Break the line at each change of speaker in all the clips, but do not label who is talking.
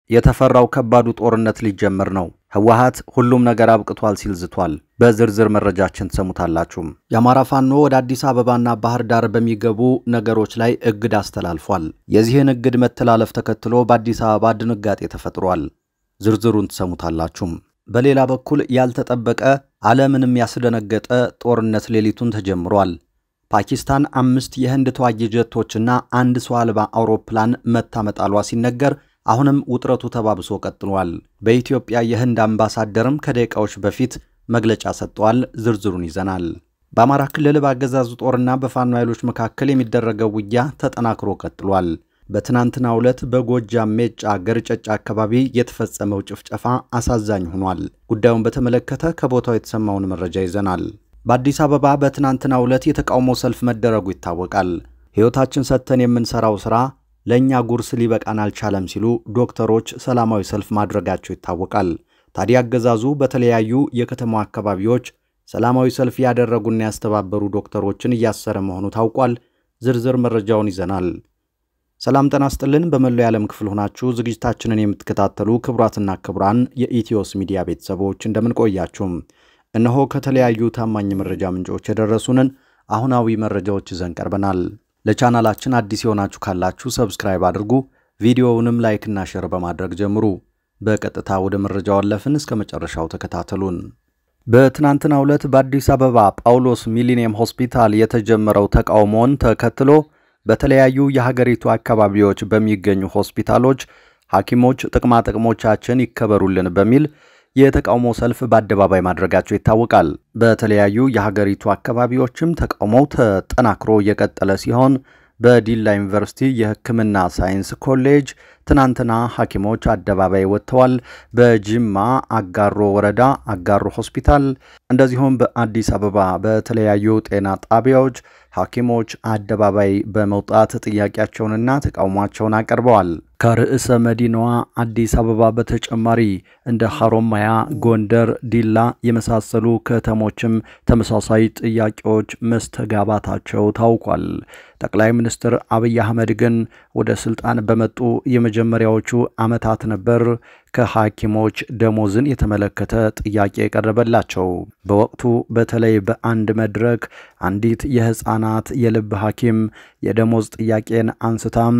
የተፈራው ከባዱ ጦርነት ሊጀምር ነው። ህወሓት ሁሉም ነገር አብቅቷል ሲል ዝቷል። በዝርዝር መረጃችን ተሰሙታላችሁ። የአማራ ፋኖ ወደ አዲስ አበባና ባህር ዳር በሚገቡ ነገሮች ላይ እግድ አስተላልፏል። የዚህን እግድ መተላለፍ ተከትሎ በአዲስ አበባ ድንጋጤ ተፈጥሯል። ዝርዝሩን ተሰሙታላችሁ። በሌላ በኩል ያልተጠበቀ ዓለምንም ያስደነገጠ ጦርነት ሌሊቱን ተጀምሯል። ፓኪስታን 5 የህንድ ተዋጊ ጀቶችና 1 ሰው አልባ አውሮፕላን መታመጣሏ ሲነገር አሁንም ውጥረቱ ተባብሶ ቀጥሏል። በኢትዮጵያ የህንድ አምባሳደርም ከደቂቃዎች በፊት መግለጫ ሰጥቷል። ዝርዝሩን ይዘናል። በአማራ ክልል በአገዛዙ ጦርና በፋኖ ኃይሎች መካከል የሚደረገው ውጊያ ተጠናክሮ ቀጥሏል። በትናንትናው ዕለት በጎጃም ሜጫ ገርጨጫ አካባቢ የተፈጸመው ጭፍጨፋ አሳዛኝ ሆኗል። ጉዳዩን በተመለከተ ከቦታው የተሰማውን መረጃ ይዘናል። በአዲስ አበባ በትናንትናው ዕለት የተቃውሞ ሰልፍ መደረጉ ይታወቃል። ሕይወታችን ሰጥተን የምንሰራው ሥራ ለኛ ጉርስ ሊበቃን አልቻለም ሲሉ ዶክተሮች ሰላማዊ ሰልፍ ማድረጋቸው ይታወቃል። ታዲያ አገዛዙ በተለያዩ የከተማው አካባቢዎች ሰላማዊ ሰልፍ ያደረጉና ያስተባበሩ ዶክተሮችን እያሰረ መሆኑ ታውቋል። ዝርዝር መረጃውን ይዘናል። ሰላም ጤና ይስጥልን። በመላው የዓለም ክፍል ሆናችሁ ዝግጅታችንን የምትከታተሉ ክቡራትና ክቡራን የኢትዮስ ሚዲያ ቤተሰቦች እንደምን ቆያችሁ? እነሆ ከተለያዩ ታማኝ መረጃ ምንጮች የደረሱንን አሁናዊ መረጃዎች ይዘን ቀርበናል። ለቻናላችን አዲስ የሆናችሁ ካላችሁ ሰብስክራይብ አድርጉ፣ ቪዲዮውንም ላይክ እና ሼር በማድረግ ጀምሩ። በቀጥታ ወደ መረጃው አለፍን። እስከ መጨረሻው ተከታተሉን። በትናንትናው ዕለት በአዲስ አበባ ጳውሎስ ሚሊኒየም ሆስፒታል የተጀመረው ተቃውሞን ተከትሎ በተለያዩ የሀገሪቱ አካባቢዎች በሚገኙ ሆስፒታሎች ሐኪሞች ጥቅማጥቅሞቻችን ይከበሩልን በሚል የተቃውሞ ሰልፍ በአደባባይ ማድረጋቸው ይታወቃል። በተለያዩ የሀገሪቱ አካባቢዎችም ተቃውሞው ተጠናክሮ የቀጠለ ሲሆን በዲላ ዩኒቨርሲቲ የሕክምና ሳይንስ ኮሌጅ ትናንትና ሐኪሞች አደባባይ ወጥተዋል። በጅማ አጋሮ ወረዳ አጋሮ ሆስፒታል እንደዚሁም በአዲስ አበባ በተለያዩ ጤና ጣቢያዎች ሐኪሞች አደባባይ በመውጣት ጥያቄያቸውንና ተቃውሟቸውን አቀርበዋል። ከርዕሰ መዲናዋ አዲስ አበባ በተጨማሪ እንደ ሐሮማያ፣ ጎንደር፣ ዲላ የመሳሰሉ ከተሞችም ተመሳሳይ ጥያቄዎች መስተጋባታቸው ታውቋል። ጠቅላይ ሚኒስትር አብይ አህመድ ግን ወደ ስልጣን በመጡ የመጀመሪያዎቹ ዓመታት ነበር ከሐኪሞች ደሞዝን የተመለከተ ጥያቄ የቀረበላቸው። በወቅቱ በተለይ በአንድ መድረክ አንዲት የህፃናት የልብ ሐኪም የደሞዝ ጥያቄን አንስታም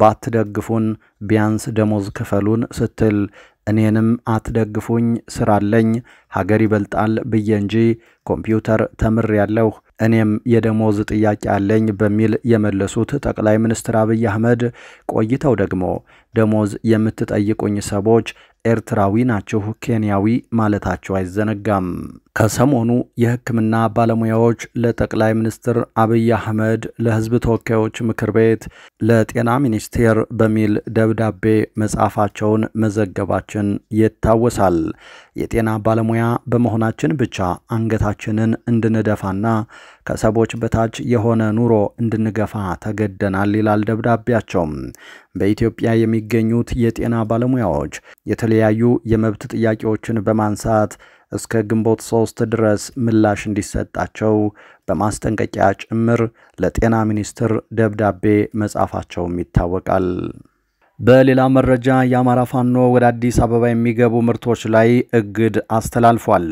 ባትደግፉን ቢያንስ ደሞዝ ክፈሉን ስትል እኔንም አትደግፉኝ ስራለኝ ሀገር ይበልጣል ብዬ እንጂ ኮምፒውተር ተምሬያለሁ እኔም የደሞዝ ጥያቄ አለኝ በሚል የመለሱት ጠቅላይ ሚኒስትር አብይ አህመድ ቆይተው ደግሞ ደሞዝ የምትጠይቁኝ ሰዎች ኤርትራዊ ናችሁ ኬንያዊ ማለታቸው አይዘነጋም። ከሰሞኑ የሕክምና ባለሙያዎች ለጠቅላይ ሚኒስትር አብይ አህመድ ለህዝብ ተወካዮች ምክር ቤት ለጤና ሚኒስቴር በሚል ደብዳቤ መጻፋቸውን መዘገባችን ይታወሳል። የጤና ባለሙያ በመሆናችን ብቻ አንገታችንን እንድንደፋና ከሰዎች በታች የሆነ ኑሮ እንድንገፋ ተገደናል ይላል ደብዳቤያቸው። በኢትዮጵያ የሚገኙት የጤና ባለሙያዎች የተለያዩ የመብት ጥያቄዎችን በማንሳት እስከ ግንቦት 3 ድረስ ምላሽ እንዲሰጣቸው በማስጠንቀቂያ ጭምር ለጤና ሚኒስቴር ደብዳቤ መጻፋቸውም ይታወቃል። በሌላ መረጃ የአማራ ፋኖ ወደ አዲስ አበባ የሚገቡ ምርቶች ላይ እግድ አስተላልፏል።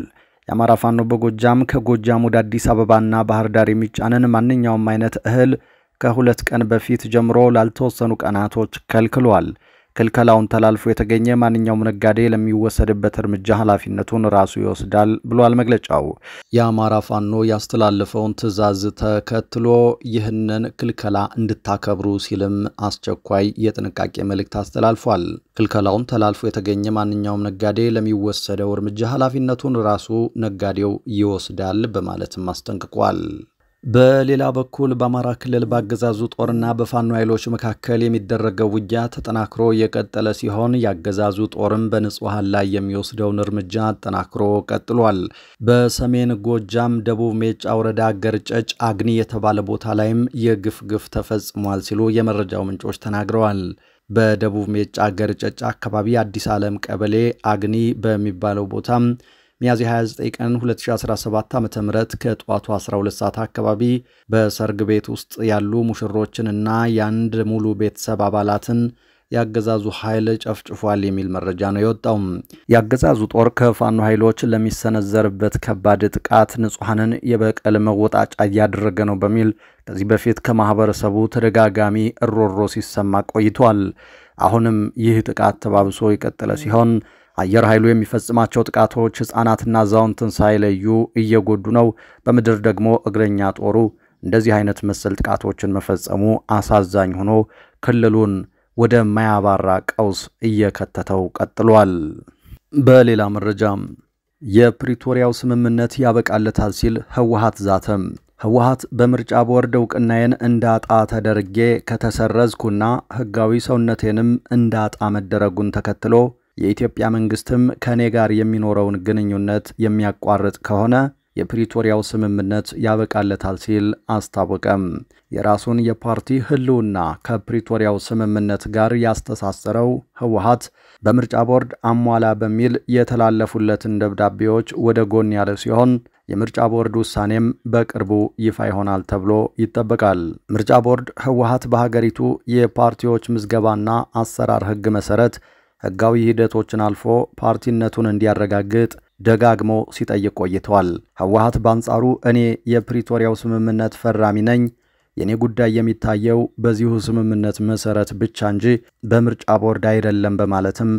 የአማራ ፋኖ በጎጃም ከጎጃም ወደ አዲስ አበባና ባህር ዳር የሚጫነን ማንኛውም አይነት እህል ከሁለት ቀን በፊት ጀምሮ ላልተወሰኑ ቀናቶች ከልክሏል። ክልከላውን ተላልፎ የተገኘ ማንኛውም ነጋዴ ለሚወሰድበት እርምጃ ኃላፊነቱን ራሱ ይወስዳል ብሏል መግለጫው። የአማራ ፋኖ ያስተላለፈውን ትዕዛዝ ተከትሎ ይህንን ክልከላ እንድታከብሩ ሲልም አስቸኳይ የጥንቃቄ መልእክት አስተላልፏል። ክልከላውን ተላልፎ የተገኘ ማንኛውም ነጋዴ ለሚወሰደው እርምጃ ኃላፊነቱን ራሱ ነጋዴው ይወስዳል በማለትም አስጠንቅቋል። በሌላ በኩል በአማራ ክልል በአገዛዙ ጦርና በፋኖ ኃይሎች መካከል የሚደረገው ውጊያ ተጠናክሮ የቀጠለ ሲሆን ያገዛዙ ጦርም በንጹሃን ላይ የሚወስደውን እርምጃ ተጠናክሮ ቀጥሏል። በሰሜን ጎጃም ደቡብ ሜጫ ወረዳ ገርጨጭ አግኒ የተባለ ቦታ ላይም የግፍ ተፈጽሟል ሲሉ የመረጃው ምንጮች ተናግረዋል። በደቡብ ሜጫ ገርጨጭ አካባቢ አዲስ ዓለም ቀበሌ አግኒ በሚባለው ቦታም ሚያዝያ 29 ቀን 2017 ዓ.ም ከጧቱ 12 ሰዓት አካባቢ በሰርግ ቤት ውስጥ ያሉ ሙሽሮችንና የአንድ ሙሉ ቤተሰብ አባላትን ያገዛዙ ኃይል ጨፍጭፏል የሚል መረጃ ነው የወጣው። ያገዛዙ ጦር ከፋኖ ኃይሎች ለሚሰነዘርበት ከባድ ጥቃት ንጹሃንን የበቀል መወጣጫ እያደረገ ነው በሚል ከዚህ በፊት ከማህበረሰቡ ተደጋጋሚ እሮሮ ሲሰማ ቆይቷል። አሁንም ይህ ጥቃት ተባብሶ የቀጠለ ሲሆን አየር ኃይሉ የሚፈጽማቸው ጥቃቶች ሕፃናትና አዛውንትን ሳይለዩ እየጎዱ ነው። በምድር ደግሞ እግረኛ ጦሩ እንደዚህ አይነት መሰል ጥቃቶችን መፈጸሙ አሳዛኝ ሆኖ ክልሉን ወደ ማያባራ ቀውስ እየከተተው ቀጥሏል። በሌላ መረጃም የፕሪቶሪያው ስምምነት ያበቃለታል ሲል ህወሓት ዛተም። ህወሓት በምርጫ ቦርድ እውቅናዬን እንዳጣ ተደርጌ ከተሰረዝኩና ህጋዊ ሰውነቴንም እንዳጣ መደረጉን ተከትሎ የኢትዮጵያ መንግስትም ከኔ ጋር የሚኖረውን ግንኙነት የሚያቋርጥ ከሆነ የፕሪቶሪያው ስምምነት ያበቃለታል ሲል አስታወቀም። የራሱን የፓርቲ ህልውና ከፕሪቶሪያው ስምምነት ጋር ያስተሳሰረው ህወሓት በምርጫ ቦርድ አሟላ በሚል የተላለፉለትን ደብዳቤዎች ወደ ጎን ያለ ሲሆን የምርጫ ቦርድ ውሳኔም በቅርቡ ይፋ ይሆናል ተብሎ ይጠበቃል። ምርጫ ቦርድ ህወሓት በሀገሪቱ የፓርቲዎች ምዝገባና አሰራር ህግ መሰረት ህጋዊ ሂደቶችን አልፎ ፓርቲነቱን እንዲያረጋግጥ ደጋግሞ ሲጠይቅ ቆይቷል። ህወሓት በአንጻሩ እኔ የፕሪቶሪያው ስምምነት ፈራሚ ነኝ፣ የኔ ጉዳይ የሚታየው በዚሁ ስምምነት መሰረት ብቻ እንጂ በምርጫ ቦርድ አይደለም በማለትም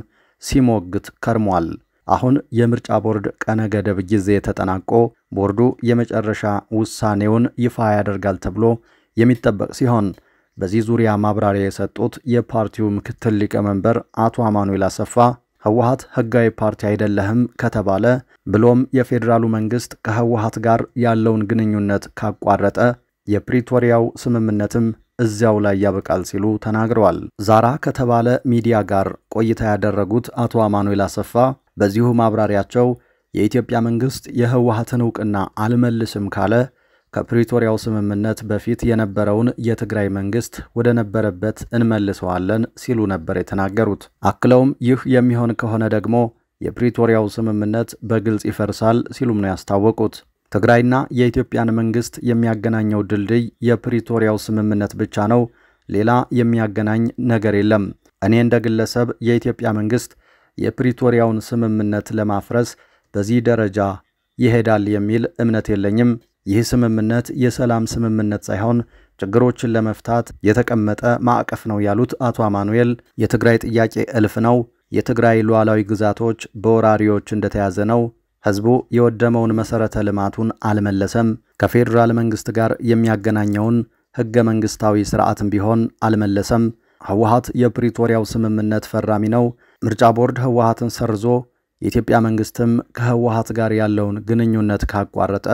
ሲሞግት ከርሟል። አሁን የምርጫ ቦርድ ቀነ ገደብ ጊዜ ተጠናቆ ቦርዱ የመጨረሻ ውሳኔውን ይፋ ያደርጋል ተብሎ የሚጠበቅ ሲሆን በዚህ ዙሪያ ማብራሪያ የሰጡት የፓርቲው ምክትል ሊቀመንበር አቶ አማኑኤል አሰፋ ህወሓት ህጋዊ ፓርቲ አይደለህም ከተባለ ብሎም የፌዴራሉ መንግስት ከህወሓት ጋር ያለውን ግንኙነት ካቋረጠ የፕሪቶሪያው ስምምነትም እዚያው ላይ ያበቃል ሲሉ ተናግረዋል። ዛራ ከተባለ ሚዲያ ጋር ቆይታ ያደረጉት አቶ አማኑኤል አሰፋ በዚሁ ማብራሪያቸው የኢትዮጵያ መንግስት የህወሓትን እውቅና አልመልስም ካለ ከፕሪቶሪያው ስምምነት በፊት የነበረውን የትግራይ መንግስት ወደ ነበረበት እንመልሰዋለን ሲሉ ነበር የተናገሩት። አክለውም ይህ የሚሆን ከሆነ ደግሞ የፕሪቶሪያው ስምምነት በግልጽ ይፈርሳል ሲሉም ነው ያስታወቁት። ትግራይና የኢትዮጵያን መንግስት የሚያገናኘው ድልድይ የፕሪቶሪያው ስምምነት ብቻ ነው፣ ሌላ የሚያገናኝ ነገር የለም። እኔ እንደ ግለሰብ የኢትዮጵያ መንግስት የፕሪቶሪያውን ስምምነት ለማፍረስ በዚህ ደረጃ ይሄዳል የሚል እምነት የለኝም። ይህ ስምምነት የሰላም ስምምነት ሳይሆን ችግሮችን ለመፍታት የተቀመጠ ማዕቀፍ ነው ያሉት አቶ አማኑኤል የትግራይ ጥያቄ እልፍ ነው፣ የትግራይ ሉዓላዊ ግዛቶች በወራሪዎች እንደተያዘ ነው፣ ህዝቡ የወደመውን መሰረተ ልማቱን አልመለሰም፣ ከፌዴራል መንግስት ጋር የሚያገናኘውን ህገ መንግስታዊ ስርዓትም ቢሆን አልመለሰም፣ ህወሓት የፕሪቶሪያው ስምምነት ፈራሚ ነው፣ ምርጫ ቦርድ ህወሓትን ሰርዞ የኢትዮጵያ መንግስትም ከህወሓት ጋር ያለውን ግንኙነት ካቋረጠ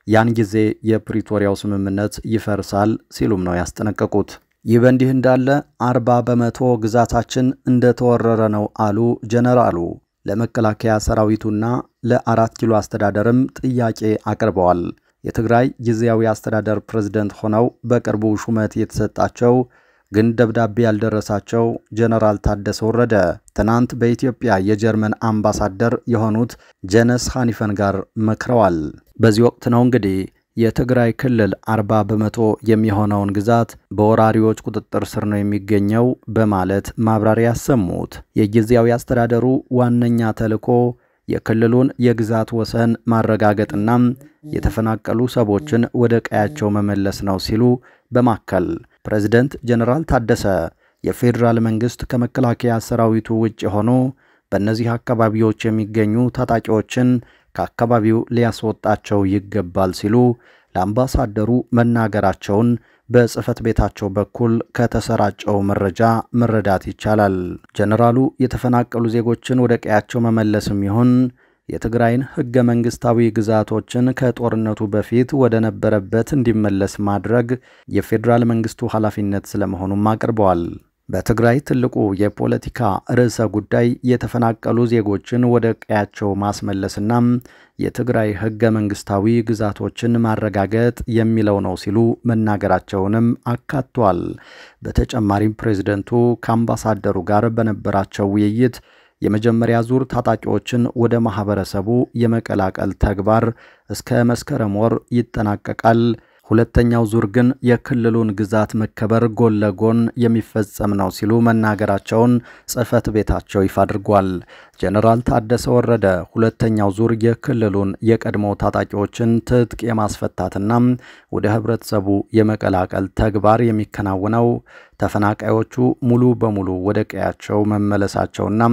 ያን ጊዜ የፕሪቶሪያው ስምምነት ይፈርሳል ሲሉም ነው ያስጠነቀቁት። ይህ በእንዲህ እንዳለ 40 በመቶ ግዛታችን እንደተወረረ ነው አሉ ጀነራሉ። ለመከላከያ ሰራዊቱና ለ4 ኪሎ አስተዳደርም ጥያቄ አቅርበዋል። የትግራይ ጊዜያዊ አስተዳደር ፕሬዝዳንት ሆነው በቅርቡ ሹመት የተሰጣቸው ግን ደብዳቤ ያልደረሳቸው ጀነራል ታደሰ ወረደ ትናንት በኢትዮጵያ የጀርመን አምባሳደር የሆኑት ጀነስ ሃኒፈን ጋር መክረዋል። በዚህ ወቅት ነው እንግዲህ የትግራይ ክልል 40 በመቶ የሚሆነውን ግዛት በወራሪዎች ቁጥጥር ስር ነው የሚገኘው በማለት ማብራሪያ ያሰሙት። የጊዜያዊ አስተዳደሩ ዋነኛ ተልዕኮ የክልሉን የግዛት ወሰን ማረጋገጥና የተፈናቀሉ ሰዎችን ወደ ቀያቸው መመለስ ነው ሲሉ በማከል ፕሬዝዳንት ጀነራል ታደሰ የፌዴራል መንግስት ከመከላከያ ሰራዊቱ ውጭ ሆኖ በእነዚህ አካባቢዎች የሚገኙ ታጣቂዎችን ከአካባቢው ሊያስወጣቸው ይገባል ሲሉ ለአምባሳደሩ መናገራቸውን በጽህፈት ቤታቸው በኩል ከተሰራጨው መረጃ መረዳት ይቻላል። ጀነራሉ የተፈናቀሉ ዜጎችን ወደ ቀያቸው መመለስም ይሁን የትግራይን ህገ መንግስታዊ ግዛቶችን ከጦርነቱ በፊት ወደ ነበረበት እንዲመለስ ማድረግ የፌዴራል መንግስቱ ኃላፊነት ስለመሆኑም አቅርበዋል። በትግራይ ትልቁ የፖለቲካ ርዕሰ ጉዳይ የተፈናቀሉ ዜጎችን ወደ ቀያቸው ማስመለስና የትግራይ ህገ መንግስታዊ ግዛቶችን ማረጋገጥ የሚለው ነው ሲሉ መናገራቸውንም አካቷል። በተጨማሪም ፕሬዝዳንቱ ከአምባሳደሩ ጋር በነበራቸው ውይይት የመጀመሪያ ዙር ታጣቂዎችን ወደ ማህበረሰቡ የመቀላቀል ተግባር እስከ መስከረም ወር ይጠናቀቃል፣ ሁለተኛው ዙር ግን የክልሉን ግዛት መከበር ጎን ለጎን የሚፈጸም ነው ሲሉ መናገራቸውን ጽሕፈት ቤታቸው ይፋ አድርጓል። ጀነራል ታደሰ ወረደ ሁለተኛው ዙር የክልሉን የቀድሞ ታጣቂዎችን ትጥቅ የማስፈታትና ወደ ህብረተሰቡ የመቀላቀል ተግባር የሚከናወነው ተፈናቃዮቹ ሙሉ በሙሉ ወደ ቀያቸው መመለሳቸውና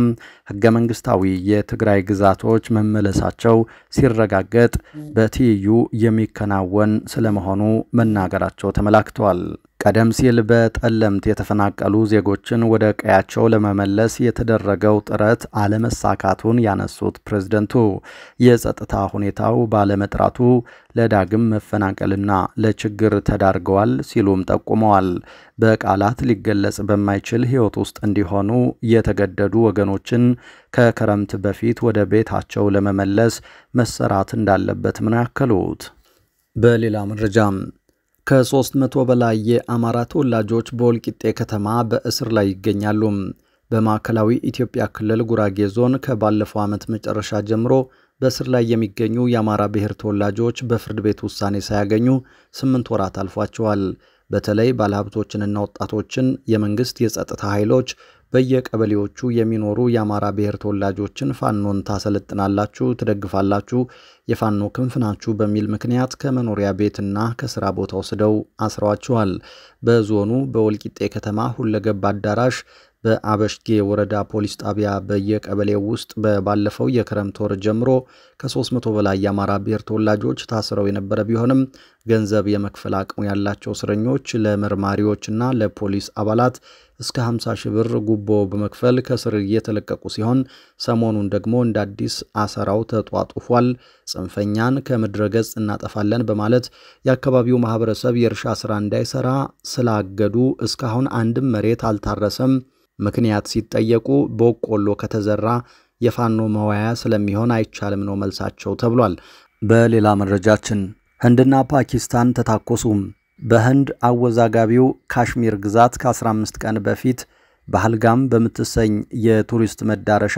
ህገ መንግስታዊ የትግራይ ግዛቶች መመለሳቸው ሲረጋገጥ በትይዩ የሚከናወን ስለመሆኑ መናገራቸው ተመላክቷል። ቀደም ሲል በጠለምት የተፈናቀሉ ዜጎችን ወደ ቀያቸው ለመመለስ የተደረገው ጥረት አለመሳካቱን ያነሱት ፕሬዝደንቱ የጸጥታ ሁኔታው ባለመጥራቱ ለዳግም መፈናቀልና ለችግር ተዳርገዋል ሲሉም ጠቁመዋል። በቃላት ሊገለጽ በማይችል ህይወት ውስጥ እንዲሆኑ የተገደዱ ወገኖችን ከክረምት በፊት ወደ ቤታቸው ለመመለስ መሰራት እንዳለበት ምን ያከሉት። በሌላ መረጃም ከ300 በላይ የአማራ ተወላጆች በወልቂጤ ከተማ በእስር ላይ ይገኛሉ። በማዕከላዊ ኢትዮጵያ ክልል ጉራጌ ዞን ከባለፈው ዓመት መጨረሻ ጀምሮ በእስር ላይ የሚገኙ የአማራ ብሔር ተወላጆች በፍርድ ቤት ውሳኔ ሳያገኙ 8 ወራት አልፏቸዋል። በተለይ ባለሀብቶችንና ወጣቶችን የመንግስት የጸጥታ ኃይሎች በየቀበሌዎቹ የሚኖሩ የአማራ ብሔር ተወላጆችን ፋኖን ታሰለጥናላችሁ፣ ትደግፋላችሁ፣ የፋኖ ክንፍ ናችሁ በሚል ምክንያት ከመኖሪያ ቤትና ከስራ ቦታ ወስደው አስረዋቸዋል። በዞኑ በወልቂጤ ከተማ ሁለገብ አዳራሽ በአበሽጌ ወረዳ ፖሊስ ጣቢያ በየቀበሌው ውስጥ ባለፈው የክረምት ወር ጀምሮ ከ300 በላይ የአማራ ብሔር ተወላጆች ታስረው የነበረ ቢሆንም ገንዘብ የመክፈል አቅሙ ያላቸው እስረኞች ለመርማሪዎችና ለፖሊስ አባላት እስከ 50 ሺህ ብር ጉቦ በመክፈል ከስር እየተለቀቁ ሲሆን ሰሞኑን ደግሞ እንደ አዲስ አሰራው ተጧጡፏል። ጽንፈኛን ከምድረ ገጽ እናጠፋለን በማለት የአካባቢው ማህበረሰብ የእርሻ ስራ እንዳይሰራ ስላገዱ እስካሁን አንድም መሬት አልታረሰም። ምክንያት ሲጠየቁ በቆሎ ከተዘራ የፋኖ መዋያ ስለሚሆን አይቻልም ነው መልሳቸው ተብሏል። በሌላ መረጃችን ህንድና ፓኪስታን ተታኮሱ። በህንድ አወዛጋቢው ካሽሚር ግዛት ከ15 ቀን በፊት በህልጋም በምትሰኝ የቱሪስት መዳረሻ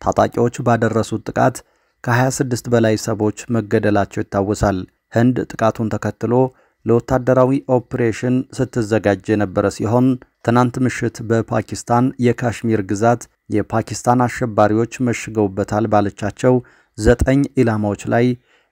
ታጣቂዎች ባደረሱት ጥቃት ከ26 በላይ ሰዎች መገደላቸው ይታወሳል። ህንድ ጥቃቱን ተከትሎ ለወታደራዊ ኦፕሬሽን ስትዘጋጅ የነበረ ሲሆን ትናንት ምሽት በፓኪስታን የካሽሚር ግዛት የፓኪስታን አሸባሪዎች መሽገውበታል ባለቻቸው 9 ኢላማዎች ላይ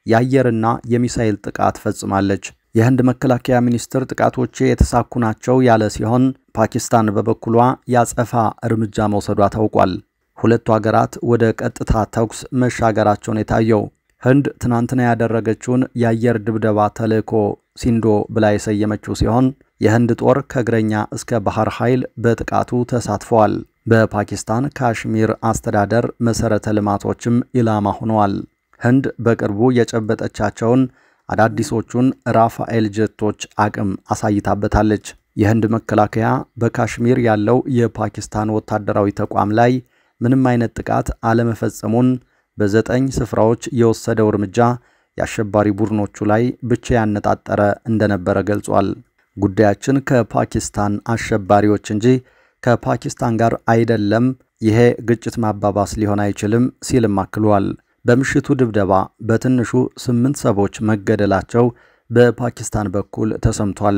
የአየርና የሚሳኤል ጥቃት ፈጽማለች። የህንድ መከላከያ ሚኒስትር ጥቃቶች የተሳኩ ናቸው ያለ ሲሆን ፓኪስታን በበኩሏ ያጸፋ እርምጃ መውሰዷ ታውቋል። ሁለቱ ሀገራት ወደ ቀጥታ ተኩስ መሻገራቸውን የታየው ህንድ ትናንትና ያደረገችውን የአየር ድብደባ ተልዕኮ ሲንዶ ብላ የሰየመችው ሲሆን የህንድ ጦር ከእግረኛ እስከ ባህር ኃይል በጥቃቱ ተሳትፈዋል። በፓኪስታን ካሽሚር አስተዳደር መሰረተ ልማቶችም ኢላማ ሆነዋል። ህንድ በቅርቡ የጨበጠቻቸውን አዳዲሶቹን ራፋኤል ጀቶች አቅም አሳይታበታለች። የህንድ መከላከያ በካሽሚር ያለው የፓኪስታን ወታደራዊ ተቋም ላይ ምንም አይነት ጥቃት አለመፈጸሙን በ9 ስፍራዎች የወሰደው እርምጃ የአሸባሪ ቡድኖቹ ላይ ብቻ ያነጣጠረ እንደነበረ ገልጿል። ጉዳያችን ከፓኪስታን አሸባሪዎች እንጂ ከፓኪስታን ጋር አይደለም፣ ይሄ ግጭት ማባባስ ሊሆን አይችልም ሲልም አክሏል። በምሽቱ ድብደባ በትንሹ 8 ሰዎች መገደላቸው በፓኪስታን በኩል ተሰምቷል።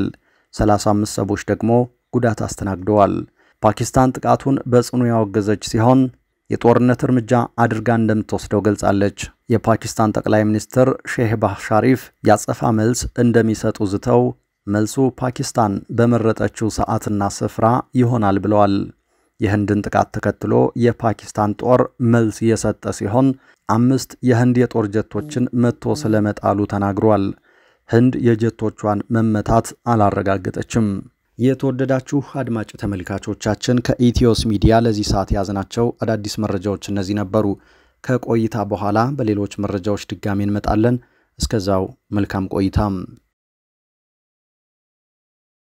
35 ሰዎች ደግሞ ጉዳት አስተናግደዋል። ፓኪስታን ጥቃቱን በጽኑ ያወገዘች ሲሆን የጦርነት እርምጃ አድርጋ እንደምትወስደው ገልጻለች። የፓኪስታን ጠቅላይ ሚኒስትር ሼህባህ ሻሪፍ ያጸፋ መልስ እንደሚሰጡ ዝተው መልሱ ፓኪስታን በመረጠችው ሰዓትና ስፍራ ይሆናል ብለዋል። የህንድን ጥቃት ተከትሎ የፓኪስታን ጦር መልስ የሰጠ ሲሆን 5 የህንድ የጦር ጀቶችን መቶ ስለመጣሉ ተናግሯል። ህንድ የጀቶቿን መመታት አላረጋገጠችም። የተወደዳችሁ አድማጭ ተመልካቾቻችን ከኢትዮስ ሚዲያ ለዚህ ሰዓት ያዝናቸው አዳዲስ መረጃዎች እነዚህ ነበሩ። ከቆይታ በኋላ በሌሎች መረጃዎች ድጋሚ እንመጣለን። እስከዛው መልካም ቆይታ።